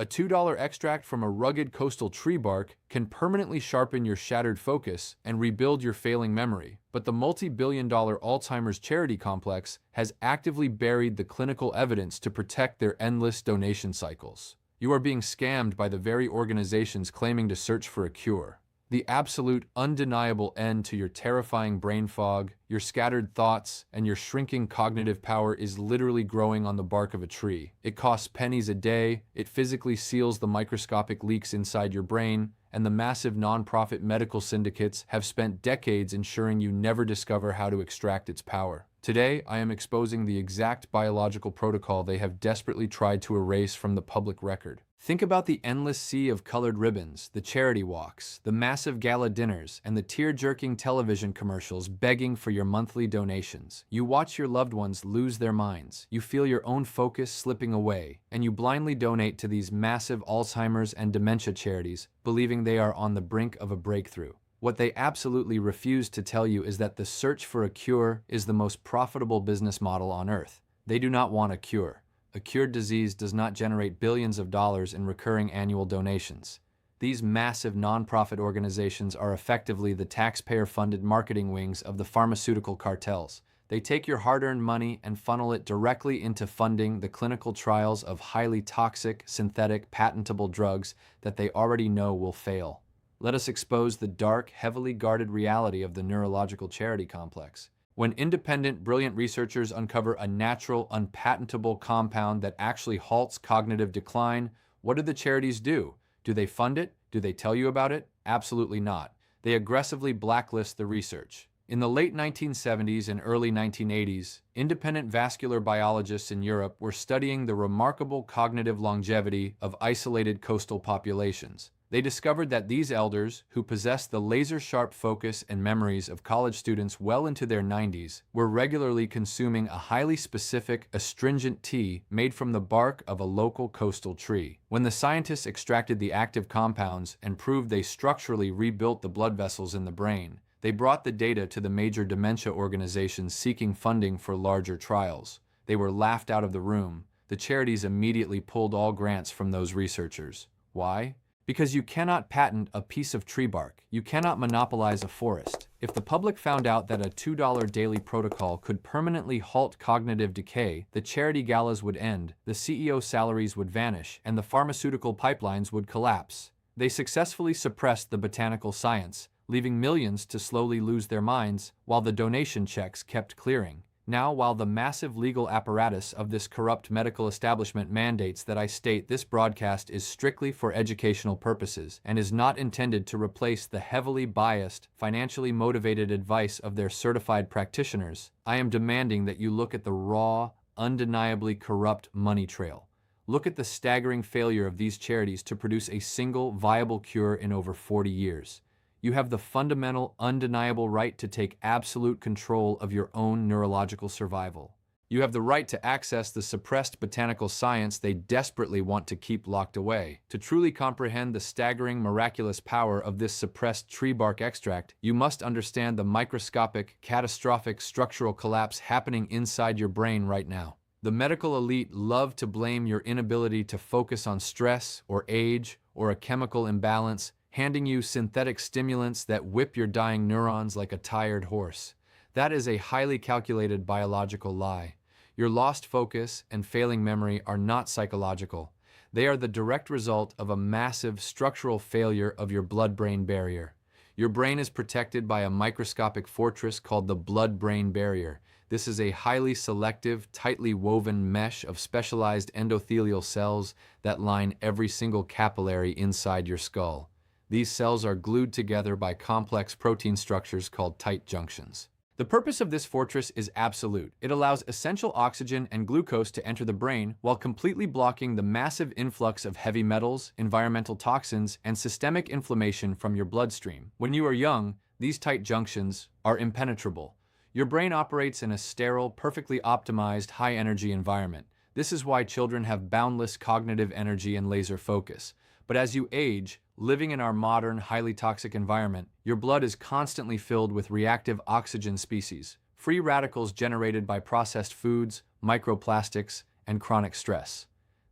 A $2 extract from a rugged coastal tree bark can permanently sharpen your shattered focus and rebuild your failing memory, but the multi-billion-dollar Alzheimer's charity complex has actively buried the clinical evidence to protect their endless donation cycles. You are being scammed by the very organizations claiming to search for a cure. The absolute, undeniable end to your terrifying brain fog, your scattered thoughts, and your shrinking cognitive power is literally growing on the bark of a tree. It costs pennies a day, it physically seals the microscopic leaks inside your brain, and the massive non-profit medical syndicates have spent decades ensuring you never discover how to extract its power. Today, I am exposing the exact biological protocol they have desperately tried to erase from the public record. Think about the endless sea of colored ribbons, the charity walks, the massive gala dinners, and the tear-jerking television commercials begging for your monthly donations. You watch your loved ones lose their minds, you feel your own focus slipping away, and you blindly donate to these massive Alzheimer's and dementia charities, believing they are on the brink of a breakthrough. What they absolutely refuse to tell you is that the search for a cure is the most profitable business model on Earth. They do not want a cure. A cured disease does not generate billions of dollars in recurring annual donations. These massive nonprofit organizations are effectively the taxpayer-funded marketing wings of the pharmaceutical cartels. They take your hard-earned money and funnel it directly into funding the clinical trials of highly toxic, synthetic, patentable drugs that they already know will fail. Let us expose the dark, heavily guarded reality of the neurological charity complex. When independent, brilliant researchers uncover a natural, unpatentable compound that actually halts cognitive decline, what do the charities do? Do they fund it? Do they tell you about it? Absolutely not. They aggressively blacklist the research. In the late 1970s and early 1980s, independent vascular biologists in Europe were studying the remarkable cognitive longevity of isolated coastal populations. They discovered that these elders, who possessed the laser-sharp focus and memories of college students well into their 90s, were regularly consuming a highly specific, astringent tea made from the bark of a local coastal tree. When the scientists extracted the active compounds and proved they structurally rebuilt the blood vessels in the brain, they brought the data to the major dementia organizations seeking funding for larger trials. They were laughed out of the room. The charities immediately pulled all grants from those researchers. Why? Because you cannot patent a piece of tree bark. You cannot monopolize a forest. If the public found out that a $2 daily protocol could permanently halt cognitive decay, the charity galas would end, the CEO salaries would vanish, and the pharmaceutical pipelines would collapse. They successfully suppressed the botanical science, leaving millions to slowly lose their minds, while the donation checks kept clearing. Now, while the massive legal apparatus of this corrupt medical establishment mandates that I state this broadcast is strictly for educational purposes and is not intended to replace the heavily biased, financially motivated advice of their certified practitioners, I am demanding that you look at the raw, undeniably corrupt money trail. Look at the staggering failure of these charities to produce a single viable cure in over 40 years. You have the fundamental, undeniable right to take absolute control of your own neurological survival. You have the right to access the suppressed botanical science they desperately want to keep locked away. To truly comprehend the staggering, miraculous power of this suppressed tree bark extract, you must understand the microscopic, catastrophic structural collapse happening inside your brain right now. The medical elite love to blame your inability to focus on stress or age or a chemical imbalance, handing you synthetic stimulants that whip your dying neurons like a tired horse. That is a highly calculated biological lie. Your lost focus and failing memory are not psychological. They are the direct result of a massive structural failure of your blood-brain barrier. Your brain is protected by a microscopic fortress called the blood-brain barrier. This is a highly selective, tightly woven mesh of specialized endothelial cells that line every single capillary inside your skull. These cells are glued together by complex protein structures called tight junctions. The purpose of this fortress is absolute. It allows essential oxygen and glucose to enter the brain while completely blocking the massive influx of heavy metals, environmental toxins, and systemic inflammation from your bloodstream. When you are young, these tight junctions are impenetrable. Your brain operates in a sterile, perfectly optimized, high-energy environment. This is why children have boundless cognitive energy and laser focus. But as you age, living in our modern, highly toxic environment, your blood is constantly filled with reactive oxygen species, free radicals generated by processed foods, microplastics, and chronic stress.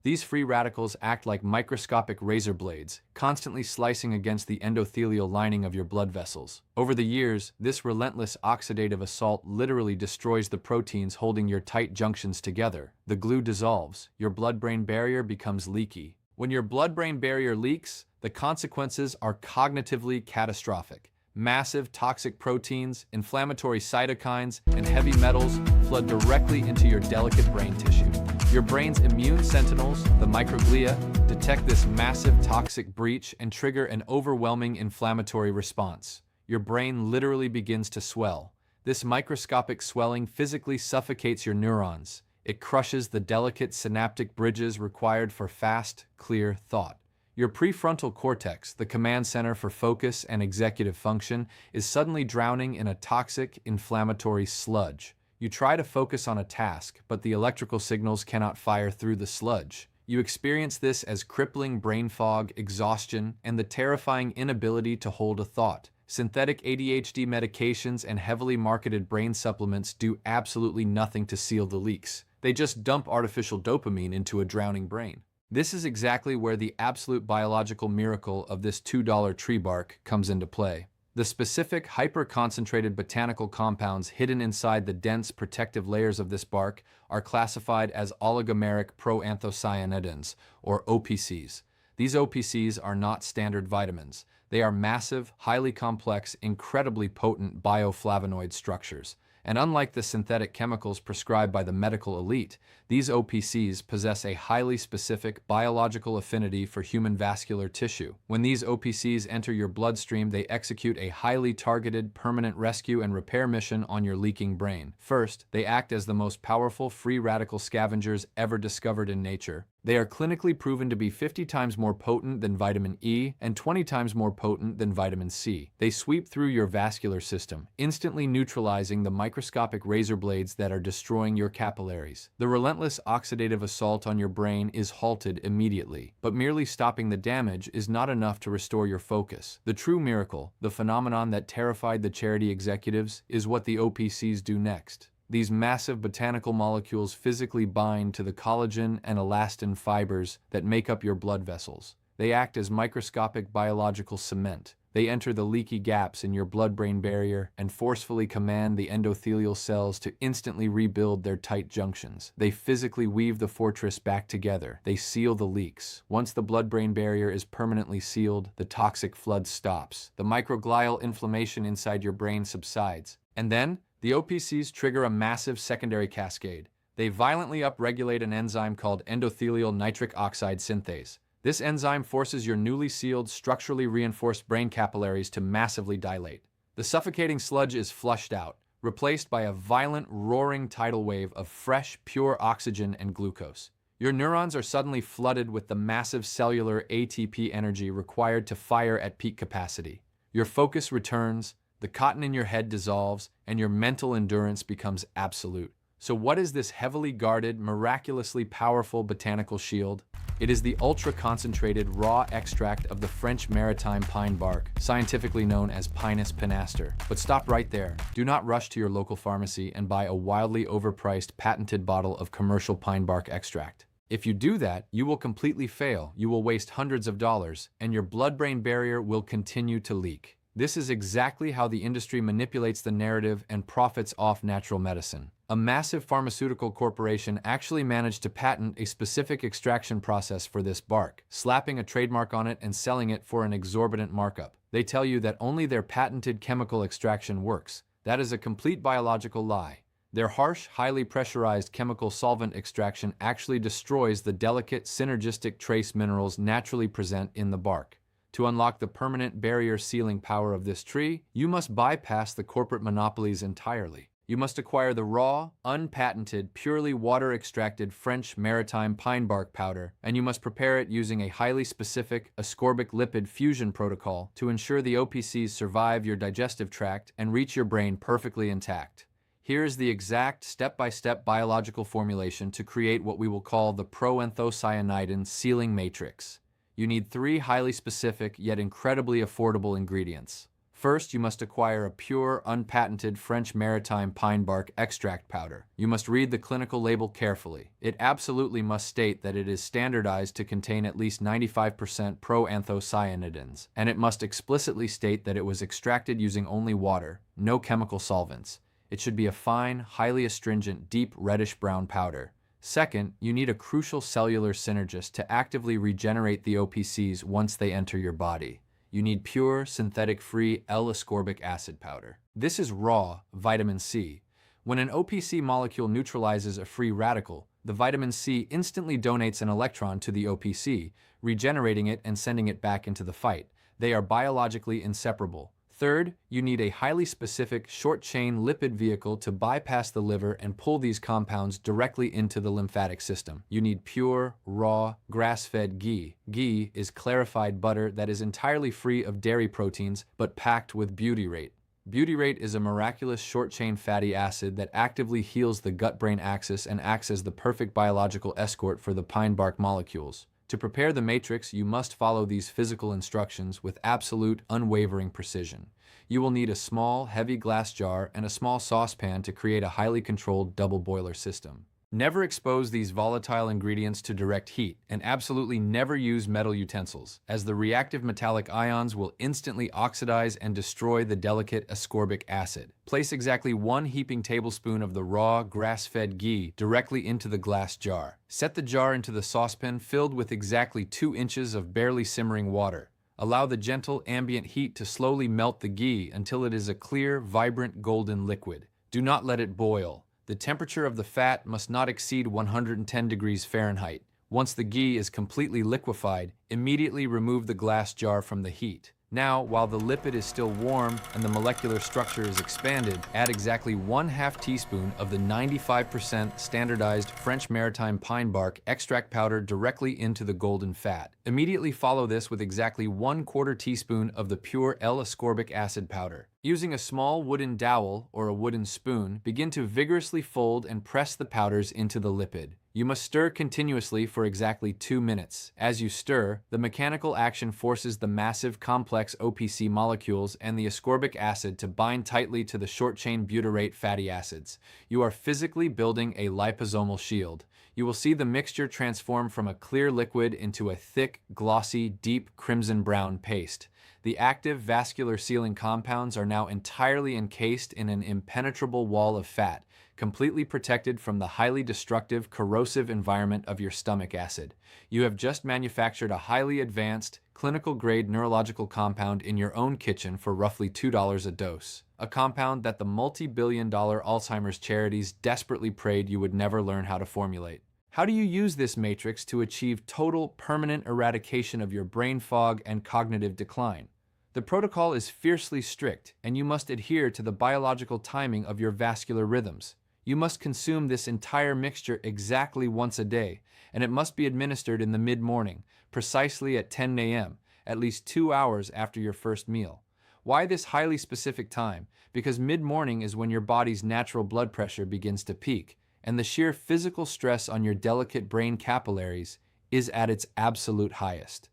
These free radicals act like microscopic razor blades, constantly slicing against the endothelial lining of your blood vessels. Over the years, this relentless oxidative assault literally destroys the proteins holding your tight junctions together. The glue dissolves, your blood-brain barrier becomes leaky. When your blood-brain barrier leaks, the consequences are cognitively catastrophic. Massive toxic proteins, inflammatory cytokines, and heavy metals flood directly into your delicate brain tissue. Your brain's immune sentinels, the microglia, detect this massive toxic breach and trigger an overwhelming inflammatory response. Your brain literally begins to swell. This microscopic swelling physically suffocates your neurons. It crushes the delicate synaptic bridges required for fast, clear thought. Your prefrontal cortex, the command center for focus and executive function, is suddenly drowning in a toxic, inflammatory sludge. You try to focus on a task, but the electrical signals cannot fire through the sludge. You experience this as crippling brain fog, exhaustion, and the terrifying inability to hold a thought. Synthetic ADHD medications and heavily marketed brain supplements do absolutely nothing to seal the leaks. They just dump artificial dopamine into a drowning brain. This is exactly where the absolute biological miracle of this $2 tree bark comes into play. The specific hyper-concentrated botanical compounds hidden inside the dense protective layers of this bark are classified as oligomeric proanthocyanidins, or OPCs. These OPCs are not standard vitamins. They are massive, highly complex, incredibly potent bioflavonoid structures. And unlike the synthetic chemicals prescribed by the medical elite, these OPCs possess a highly specific biological affinity for human vascular tissue. When these OPCs enter your bloodstream, they execute a highly targeted, permanent rescue and repair mission on your leaking brain. First, they act as the most powerful free radical scavengers ever discovered in nature. They are clinically proven to be 50 times more potent than vitamin E and 20 times more potent than vitamin C. They sweep through your vascular system, instantly neutralizing the microscopic razor blades that are destroying your capillaries. The relentless oxidative assault on your brain is halted immediately, but merely stopping the damage is not enough to restore your focus. The true miracle, the phenomenon that terrified the charity executives, is what the OPCs do next. These massive botanical molecules physically bind to the collagen and elastin fibers that make up your blood vessels. They act as microscopic biological cement. They enter the leaky gaps in your blood-brain barrier and forcefully command the endothelial cells to instantly rebuild their tight junctions. They physically weave the fortress back together. They seal the leaks. Once the blood-brain barrier is permanently sealed, the toxic flood stops. The microglial inflammation inside your brain subsides. And then, the OPCs trigger a massive secondary cascade. They violently upregulate an enzyme called endothelial nitric oxide synthase. This enzyme forces your newly sealed, structurally reinforced brain capillaries to massively dilate. The suffocating sludge is flushed out, replaced by a violent, roaring tidal wave of fresh, pure oxygen and glucose. Your neurons are suddenly flooded with the massive cellular ATP energy required to fire at peak capacity. Your focus returns, the cotton in your head dissolves, and your mental endurance becomes absolute. So what is this heavily guarded, miraculously powerful botanical shield? It is the ultra-concentrated raw extract of the French Maritime Pine Bark, scientifically known as Pinus pinaster. But stop right there. Do not rush to your local pharmacy and buy a wildly overpriced patented bottle of commercial pine bark extract. If you do that, you will completely fail, you will waste hundreds of dollars, and your blood-brain barrier will continue to leak. This is exactly how the industry manipulates the narrative and profits off natural medicine. A massive pharmaceutical corporation actually managed to patent a specific extraction process for this bark, slapping a trademark on it and selling it for an exorbitant markup. They tell you that only their patented chemical extraction works. That is a complete biological lie. Their harsh, highly pressurized chemical solvent extraction actually destroys the delicate, synergistic trace minerals naturally present in the bark. To unlock the permanent barrier-sealing power of this tree, you must bypass the corporate monopolies entirely. You must acquire the raw, unpatented, purely water-extracted French Maritime Pine Bark powder, and you must prepare it using a highly specific ascorbic lipid fusion protocol to ensure the OPCs survive your digestive tract and reach your brain perfectly intact. Here is the exact step-by-step biological formulation to create what we will call the proanthocyanidin sealing matrix. You need 3 highly specific yet incredibly affordable ingredients. First, you must acquire a pure, unpatented French Maritime Pine Bark extract powder. You must read the clinical label carefully. It absolutely must state that it is standardized to contain at least 95% proanthocyanidins, and it must explicitly state that it was extracted using only water, no chemical solvents. It should be a fine, highly astringent, deep reddish-brown powder. Second, you need a crucial cellular synergist to actively regenerate the OPCs once they enter your body. You need pure, synthetic-free L-ascorbic acid powder. This is raw vitamin C. When an OPC molecule neutralizes a free radical, the vitamin C instantly donates an electron to the OPC, regenerating it and sending it back into the fight. They are biologically inseparable. Third, you need a highly specific short-chain lipid vehicle to bypass the liver and pull these compounds directly into the lymphatic system. You need pure, raw, grass-fed ghee. Ghee is clarified butter that is entirely free of dairy proteins but packed with butyrate. Butyrate is a miraculous short-chain fatty acid that actively heals the gut-brain axis and acts as the perfect biological escort for the pine bark molecules. To prepare the matrix, you must follow these physical instructions with absolute, unwavering precision. You will need a small, heavy glass jar and a small saucepan to create a highly controlled double boiler system. Never expose these volatile ingredients to direct heat, and absolutely never use metal utensils, as the reactive metallic ions will instantly oxidize and destroy the delicate ascorbic acid. Place exactly 1 heaping tablespoon of the raw, grass-fed ghee directly into the glass jar. Set the jar into the saucepan filled with exactly 2 inches of barely simmering water. Allow the gentle ambient heat to slowly melt the ghee until it is a clear, vibrant golden liquid. Do not let it boil. The temperature of the fat must not exceed 110 degrees Fahrenheit. Once the ghee is completely liquefied, immediately remove the glass jar from the heat. Now, while the lipid is still warm and the molecular structure is expanded, add exactly 1/2 teaspoon of the 95% standardized French Maritime Pine Bark extract powder directly into the golden fat. Immediately follow this with exactly 1/4 teaspoon of the pure L-ascorbic acid powder. Using a small wooden dowel or a wooden spoon, begin to vigorously fold and press the powders into the lipid. You must stir continuously for exactly 2 minutes. As you stir, the mechanical action forces the massive complex OPC molecules and the ascorbic acid to bind tightly to the short-chain butyrate fatty acids. You are physically building a liposomal shield. You will see the mixture transform from a clear liquid into a thick, glossy, deep crimson-brown paste. The active vascular sealing compounds are now entirely encased in an impenetrable wall of fat, completely protected from the highly destructive, corrosive environment of your stomach acid. You have just manufactured a highly advanced, clinical-grade neurological compound in your own kitchen for roughly $2 a dose. A compound that the multi-billion-dollar Alzheimer's Charities desperately prayed you would never learn how to formulate. How do you use this matrix to achieve total, permanent eradication of your brain fog and cognitive decline? The protocol is fiercely strict, and you must adhere to the biological timing of your vascular rhythms. You must consume this entire mixture exactly once a day, and it must be administered in the mid-morning, precisely at 10 a.m., at least 2 hours after your first meal. Why this highly specific time? Because mid-morning is when your body's natural blood pressure begins to peak, and the sheer physical stress on your delicate brain capillaries is at its absolute highest.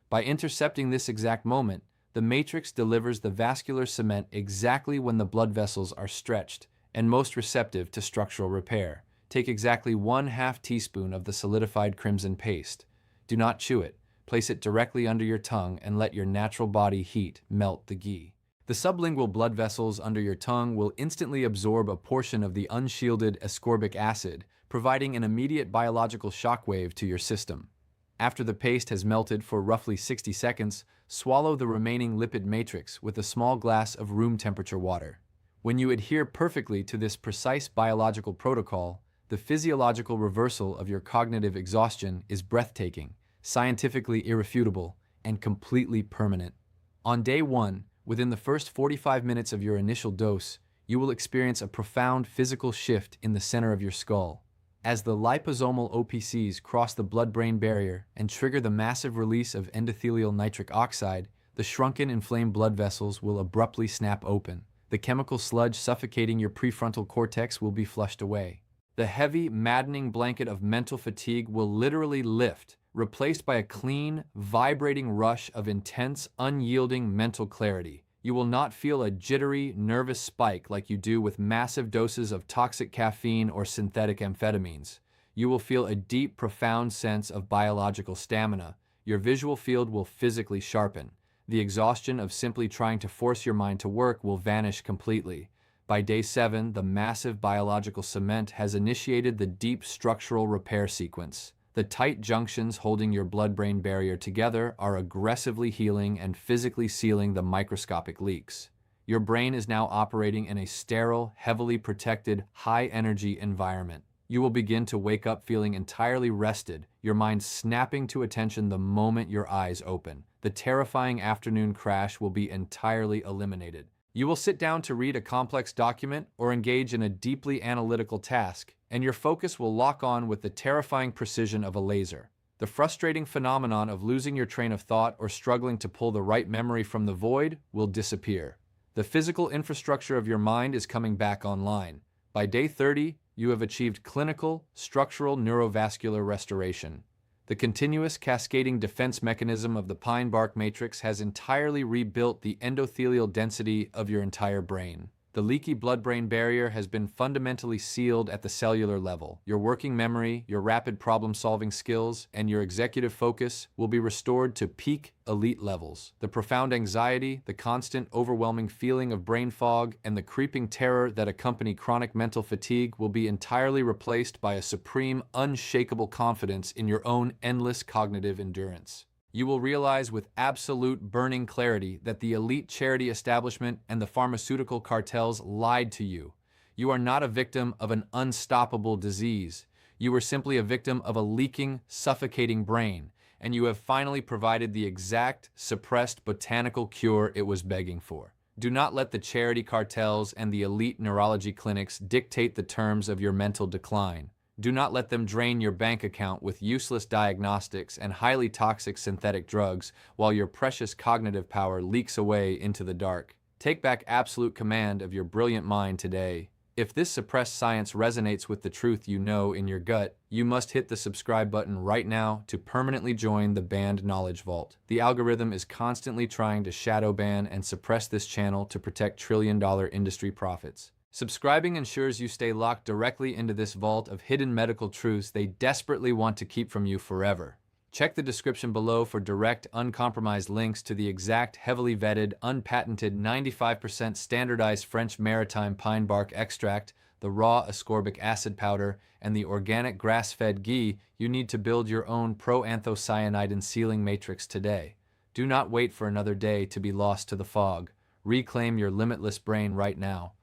By intercepting this exact moment, the matrix delivers the vascular cement exactly when the blood vessels are stretched and most receptive to structural repair. Take exactly 1/2 teaspoon of the solidified crimson paste. Do not chew it. Place it directly under your tongue and let your natural body heat melt the ghee. The sublingual blood vessels under your tongue will instantly absorb a portion of the unshielded ascorbic acid, providing an immediate biological shockwave to your system. After the paste has melted for roughly 60 seconds, swallow the remaining lipid matrix with a small glass of room temperature water. When you adhere perfectly to this precise biological protocol, the physiological reversal of your cognitive exhaustion is breathtaking, scientifically irrefutable, and completely permanent. On day 1, within the first 45 minutes of your initial dose, you will experience a profound physical shift in the center of your skull. As the liposomal OPCs cross the blood-brain barrier and trigger the massive release of endothelial nitric oxide, the shrunken, inflamed blood vessels will abruptly snap open. The chemical sludge suffocating your prefrontal cortex will be flushed away. The heavy, maddening blanket of mental fatigue will literally lift, replaced by a clean, vibrating rush of intense, unyielding mental clarity. You will not feel a jittery, nervous spike like you do with massive doses of toxic caffeine or synthetic amphetamines. You will feel a deep, profound sense of biological stamina. Your visual field will physically sharpen. The exhaustion of simply trying to force your mind to work will vanish completely. By day 7, the massive biological cement has initiated the deep structural repair sequence. The tight junctions holding your blood-brain barrier together are aggressively healing and physically sealing the microscopic leaks. Your brain is now operating in a sterile, heavily protected, high-energy environment. You will begin to wake up feeling entirely rested, your mind snapping to attention the moment your eyes open. The terrifying afternoon crash will be entirely eliminated. You will sit down to read a complex document or engage in a deeply analytical task, and your focus will lock on with the terrifying precision of a laser. The frustrating phenomenon of losing your train of thought or struggling to pull the right memory from the void will disappear. The physical infrastructure of your mind is coming back online. By day 30, you have achieved clinical, structural neurovascular restoration. The continuous cascading defense mechanism of the pine bark matrix has entirely rebuilt the endothelial density of your entire brain. The leaky blood-brain barrier has been fundamentally sealed at the cellular level. Your working memory, your rapid problem-solving skills, and your executive focus will be restored to peak elite levels. The profound anxiety, the constant overwhelming feeling of brain fog, and the creeping terror that accompany chronic mental fatigue will be entirely replaced by a supreme, unshakable confidence in your own endless cognitive endurance. You will realize with absolute burning clarity that the elite charity establishment and the pharmaceutical cartels lied to you. You are not a victim of an unstoppable disease. You are simply a victim of a leaking, suffocating brain, and you have finally provided the exact, suppressed botanical cure it was begging for. Do not let the charity cartels and the elite neurology clinics dictate the terms of your mental decline. Do not let them drain your bank account with useless diagnostics and highly toxic synthetic drugs while your precious cognitive power leaks away into the dark. Take back absolute command of your brilliant mind today. If this suppressed science resonates with the truth you know in your gut, you must hit the subscribe button right now to permanently join the banned knowledge vault. The algorithm is constantly trying to shadow ban and suppress this channel to protect trillion-dollar industry profits. Subscribing ensures you stay locked directly into this vault of hidden medical truths they desperately want to keep from you forever. Check the description below for direct, uncompromised links to the exact, heavily vetted, unpatented, 95% standardized French Maritime Pine Bark extract, the raw ascorbic acid powder, and the organic grass-fed ghee you need to build your own proanthocyanidin sealing matrix today. Do not wait for another day to be lost to the fog. Reclaim your limitless brain right now.